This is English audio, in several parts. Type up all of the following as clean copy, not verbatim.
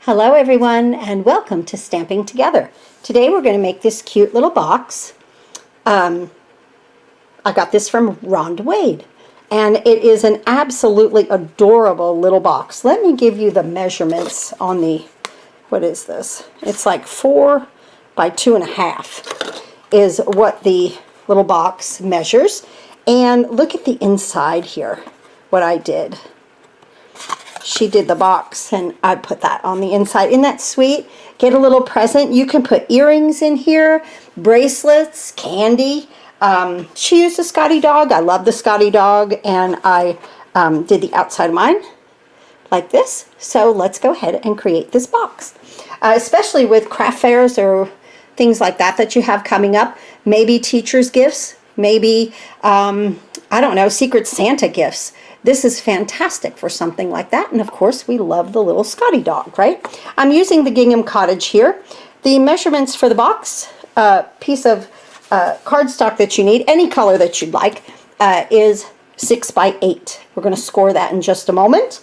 Hello everyone and welcome to Stamping Together. Today we're going to make this cute little box. I got this from Rhonda Wade and it is an absolutely adorable little box. Let me give you the measurements on the, what is this? It's like 4 by 2.5 is what the little box measures. And look at the inside here, what I did. She did the box and I put that on the inside. Isn't that sweet? Get a little present. You can put earrings in here, bracelets, candy. She used a Scotty dog. I love the Scotty dog, and I did the outside of mine like this. So let's go ahead and create this box. Especially with craft fairs or things like that that you have coming up. Maybe teachers' gifts. Maybe, I don't know, Secret Santa gifts. This is fantastic for something like that. And of course, we love the little Scotty dog, right? I'm using the Gingham Cottage here. The measurements for the box, piece of cardstock that you need, any color that you'd like, is 6 by 8. We're going to score that in just a moment.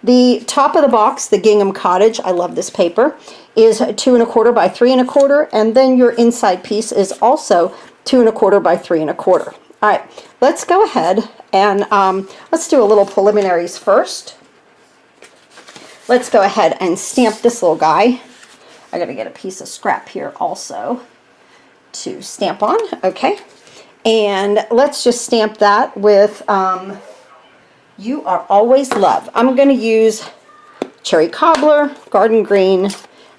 The top of the box, the Gingham Cottage, I love this paper, is 2 1/4 by 3 1/4. And then your inside piece is also 2 1/4 by 3 1/4. All right, let's go ahead and let's do a little preliminaries first. Let's go ahead and stamp this little guy. I gotta get a piece of scrap here also to stamp on, okay? And let's just stamp that with You Are Always Loved. I'm gonna use Cherry Cobbler, Garden Green,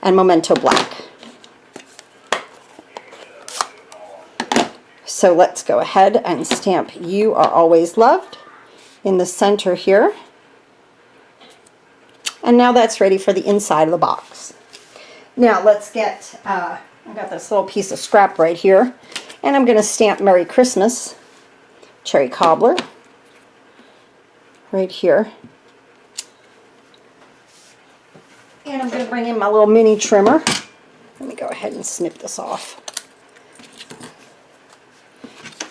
and Memento Black. So let's go ahead and stamp You Are Always Loved in the center here. And now that's ready for the inside of the box. Now let's get, I got this little piece of scrap right here. And I'm going to stamp Merry Christmas, Cherry Cobbler, right here. And I'm going to bring in my little mini trimmer. Let me go ahead and snip this off.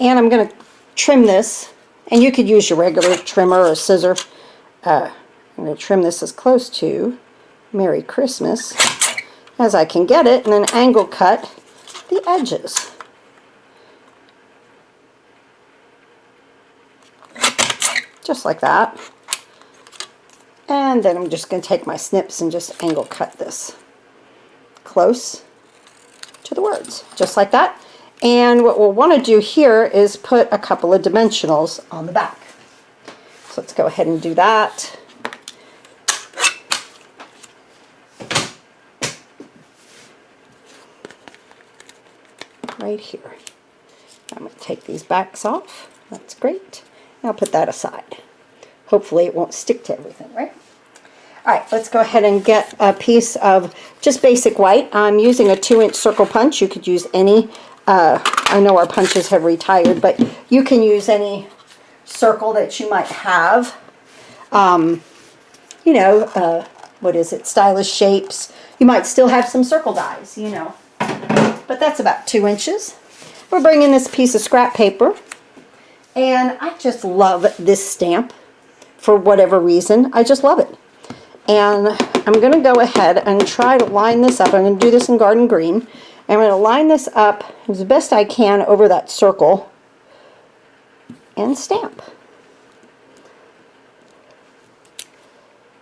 And I'm going to trim this, and you could use your regular trimmer or scissor. I'm going to trim this as close to Merry Christmas as I can get it, and then angle cut the edges. Just like that. And then I'm just going to take my snips and just angle cut this close to the words, just like that. And what we'll want to do here is put a couple of dimensionals on the back. So let's go ahead and do that. Right here. I'm going to take these backs off. That's great. I'll put that aside. Hopefully it won't stick to everything, right? All right, let's go ahead and get a piece of just basic white. I'm using a 2-inch circle punch. You could use any. I know our punches have retired, but you can use any circle that you might have. You know, what is it? Stylish shapes. You might still have some circle dies, you know. But that's about 2 inches. We're bringing this piece of scrap paper. And I just love this stamp for whatever reason. I just love it. And I'm going to go ahead and try to line this up. I'm going to do this in Garden Green. I'm going to line this up as best I can over that circle and stamp.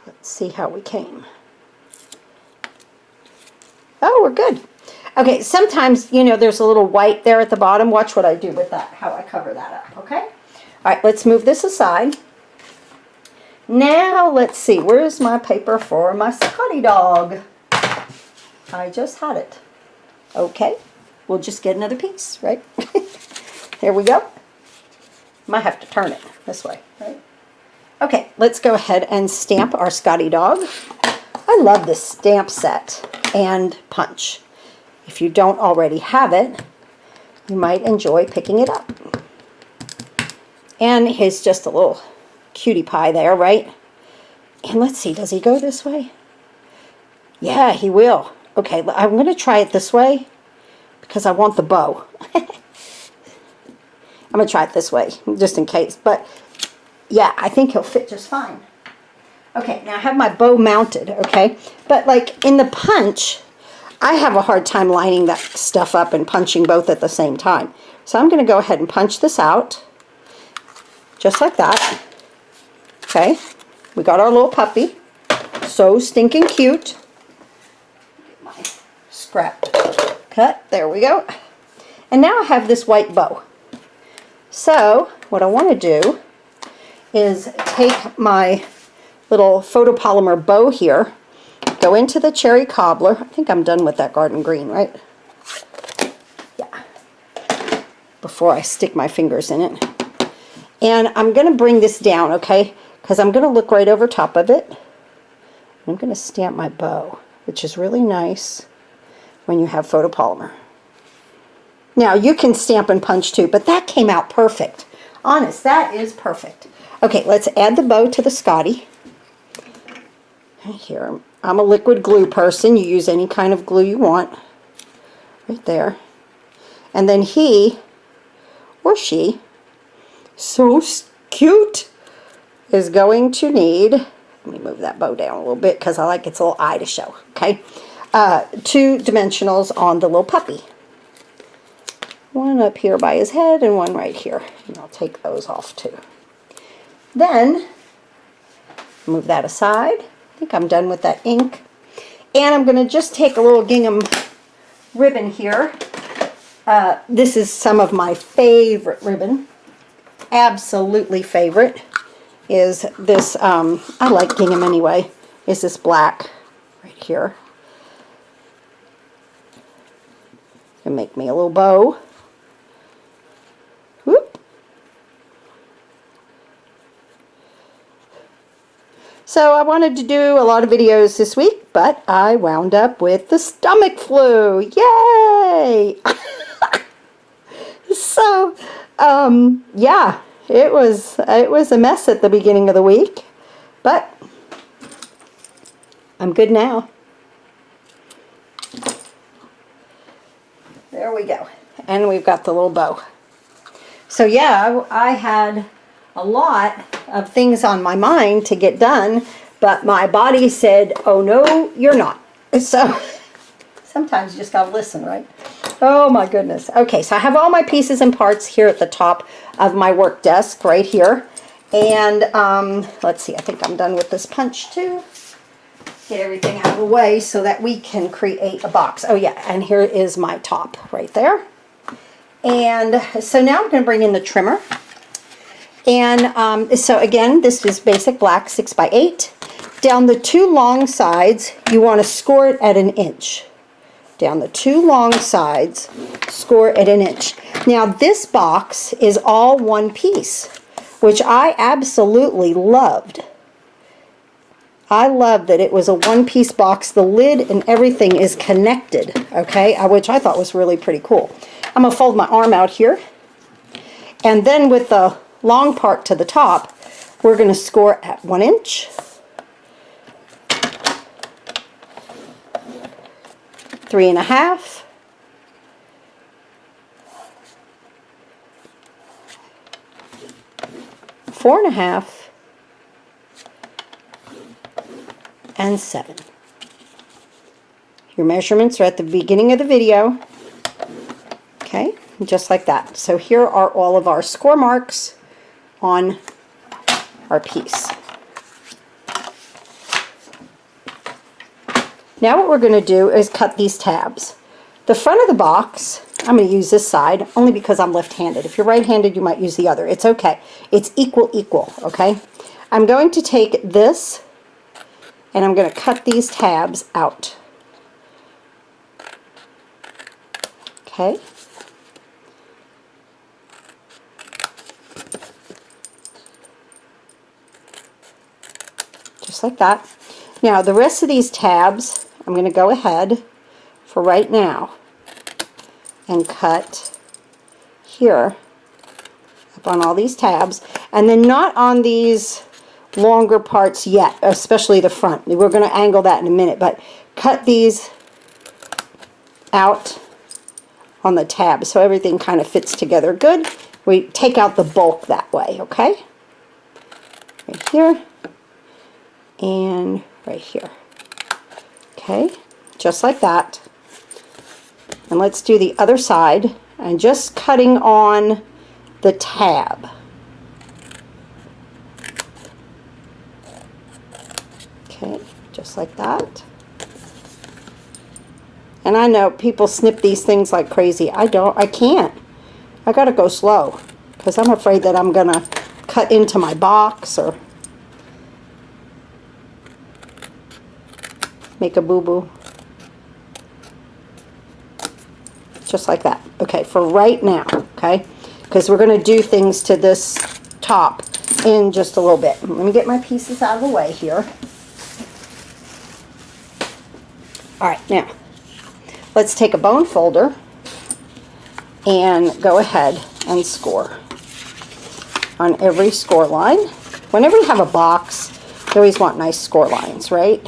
Let's see how we came. Oh, we're good. Okay, sometimes, you know, there's a little white there at the bottom. Watch what I do with that, how I cover that up, okay? All right, let's move this aside. Now, let's see. Where's my paper for my Scotty dog? I just had it. Okay, we'll just get another piece, right? There we go. Might have to turn it this way, right? Okay, let's go ahead and stamp our Scotty dog. I love this stamp set and punch. If you don't already have it, you might enjoy picking it up. And he's just a little cutie pie there, right? And let's see, does he go this way? Yeah, he will. Okay, I'm going to try it this way because I want the bow. I'm going to try it this way just in case. But yeah, I think he'll fit just fine. Okay, now I have my bow mounted, okay? But like in the punch, I have a hard time lining that stuff up and punching both at the same time. So I'm going to go ahead and punch this out, just like that. Okay, we got our little puppy. So stinking cute. Get my scrap cut, there we go. And now I have this white bow. So what I want to do is take my little photopolymer bow here, go into the cherry cobbler. I think I'm done with that garden green, right? Yeah. Before I stick my fingers in it. And I'm going to bring this down, okay? Because I'm going to look right over top of it. I'm going to stamp my bow, which is really nice when you have photopolymer. Now, you can stamp and punch too, but that came out perfect. Honest, that is perfect. Okay, let's add the bow to the Scotty. Here, I'm a liquid glue person. You use any kind of glue you want. Right there. And then he, or she, so cute, is going to need, let me move that bow down a little bit because I like its little eye to show, okay? 2 dimensionals on the little puppy. One up here by his head and one right here. And I'll take those off too. Then, move that aside. I think I'm done with that ink. And I'm going to just take a little gingham ribbon here. This is some of my favorite ribbon. Absolutely favorite is this, I like gingham anyway, is this black right here. And make me a little bow. Whoop. So I wanted to do a lot of videos this week, but I wound up with the stomach flu. Yay! So, yeah, it was a mess at the beginning of the week, but I'm good now. There we go. And we've got the little bow. So yeah, I had a lot of things on my mind to get done, but my body said, oh no, you're not. So sometimes you just gotta listen, right? Oh my goodness. Okay, so I have all my pieces and parts here at the top of my work desk right here. And let's see, I think I'm done with this punch too. Get everything out of the way so that we can create a box. Oh yeah, and here is my top right there. And so now I'm going to bring in the trimmer. And so again, this is basic black 6x8. Down the 2 long sides, you want to score it at 1 inch. Down the 2 long sides, score at 1 inch. Now this box is all one piece, which I absolutely loved. I love that it was a one-piece box. The lid and everything is connected, okay, which I thought was really pretty cool. I'm going to fold my arm out here. And then with the long part to the top, we're going to score at 1 inch. 3.5. 4.5. And 7. Your measurements are at the beginning of the video. Okay, just like that. So here are all of our score marks on our piece. Now what we're going to do is cut these tabs. The front of the box, I'm going to use this side only because I'm left-handed. If you're right-handed, you might use the other. It's okay. It's equal, okay? I'm going to take this and I'm going to cut these tabs out. Okay. Just like that. Now the rest of these tabs, I'm going to go ahead for right now and cut here up on all these tabs, and then not on these longer parts yet, especially the front. We're going to angle that in a minute, but cut these out on the tab so everything kind of fits together good. We take out the bulk that way, okay? Right here. and right here. Okay, just like that. And let's do the other side, and just cutting on the tab. Okay, just like that. And I know people snip these things like crazy. I can't. I gotta go slow because I'm afraid that I'm gonna cut into my box or make a boo-boo. Just like that. Okay, for right now, okay? Because we're gonna do things to this top in just a little bit. Let me get my pieces out of the way here. All right, now, let's take a bone folder and go ahead and score on every score line. Whenever you have a box, you always want nice score lines, right?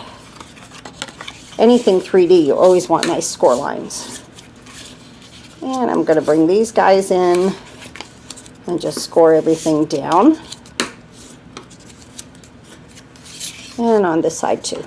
Anything 3D, you always want nice score lines. And I'm going to bring these guys in and just score everything down. And on this side too.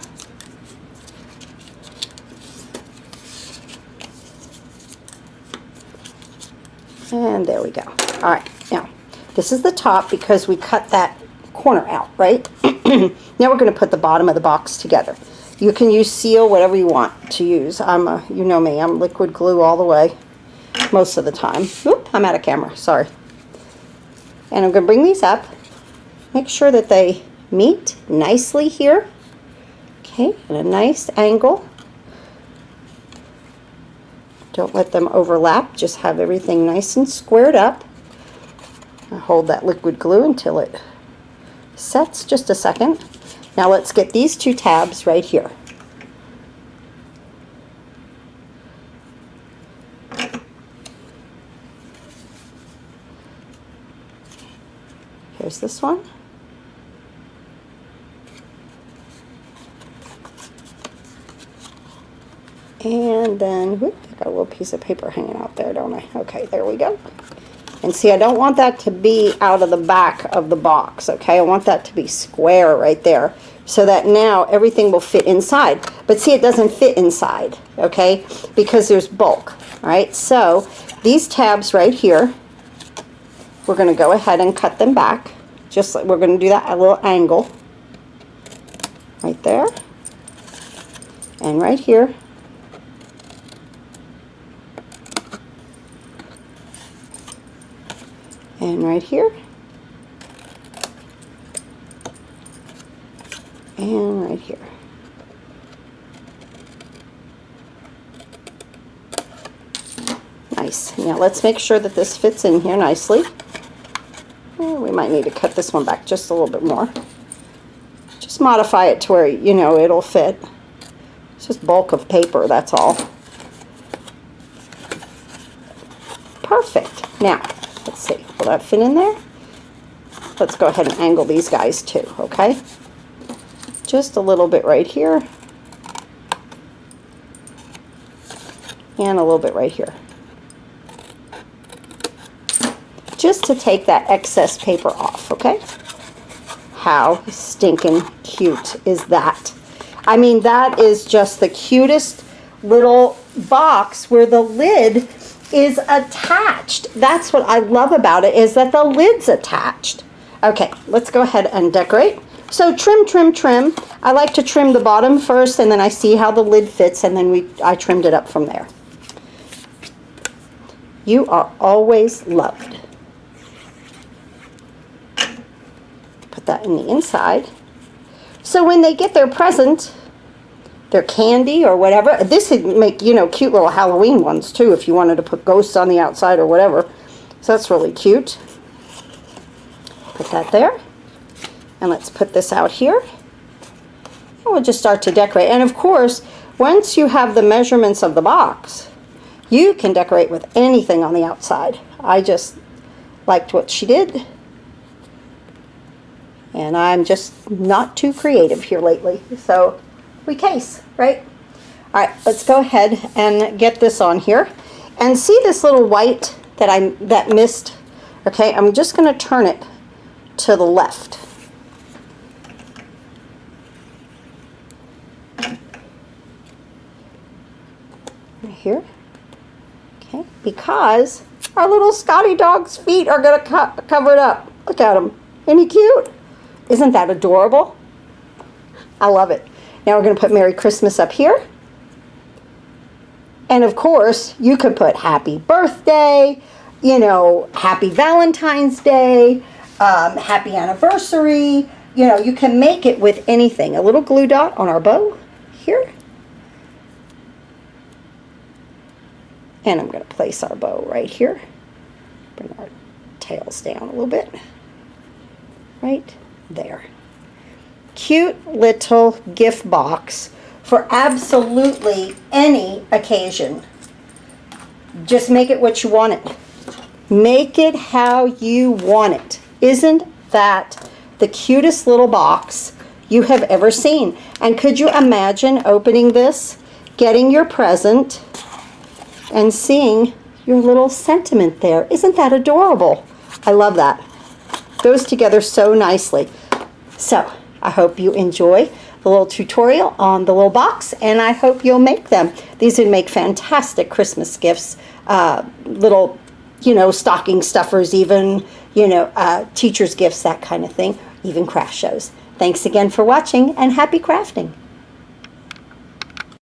And there we go. All right, now this is the top because we cut that corner out, right? Now we're going to put the bottom of the box together. You can use seal, whatever you want to use. You know me, I'm liquid glue all the way most of the time. Oop, I'm out of camera, sorry. And I'm going to bring these up. Make sure that they meet nicely here. Okay, at a nice angle. Don't let them overlap, just have everything nice and squared up. I'll hold that liquid glue until it sets, just a second. Now let's get these two tabs right here. Here's this one. And then, whoop, I got a little piece of paper hanging out there, don't I? Okay, there we go. And see, I don't want that to be out of the back of the box, okay? I want that to be square right there so that now everything will fit inside. But see, it doesn't fit inside, okay? Because there's bulk, all right? So these tabs right here, we're going to go ahead and cut them back. Just like we're going to do that at a little angle right there and right here. And right here, and right here. Nice. Now let's make sure that this fits in here nicely. We might need to cut this one back just a little bit more. Just modify it to where, you know, it'll fit. It's just bulk of paper, that's all. Perfect. Now, let's see. Will that fit in there? Let's go ahead and angle these guys too, okay? Just a little bit right here. And a little bit right here. Just to take that excess paper off, okay? How stinking cute is that? I mean, that is just the cutest little box where the lid is attached. That's what I love about it, is that the lid's attached. Okay, let's go ahead and decorate. So trim, trim, trim. I like to trim the bottom first, and then I see how the lid fits, and then I trimmed it up from there. You are always loved. Put that in the inside. So when they get their present, their candy or whatever. This would make, you know, cute little Halloween ones too if you wanted to put ghosts on the outside or whatever. So that's really cute. Put that there. And let's put this out here. And we'll just start to decorate. And of course, once you have the measurements of the box, you can decorate with anything on the outside. I just liked what she did. And I'm just not too creative here lately. So we case, right? All right, let's go ahead and get this on here. And see this little white that missed? Okay, I'm just going to turn it to the left. here. Okay, because our little Scotty dog's feet are going to cover it up. Look at him. Isn't he cute? Isn't that adorable? I love it. Now we're going to put Merry Christmas up here. And of course, you could put Happy Birthday, you know, Happy Valentine's Day, Happy Anniversary. You know, you can make it with anything. A little glue dot on our bow here. And I'm going to place our bow right here. Bring our tails down a little bit. Right there. Cute little gift box for absolutely any occasion. Just make it what you want it. Make it how you want it. Isn't that the cutest little box you have ever seen? And could you imagine opening this, getting your present, and seeing your little sentiment there? Isn't that adorable? I love that. Goes together so nicely. So I hope you enjoy the little tutorial on the little box, and I hope you'll make them. These would make fantastic Christmas gifts. Little, you know, stocking stuffers, even, you know, teacher's gifts, that kind of thing, even craft shows. Thanks again for watching, and happy crafting.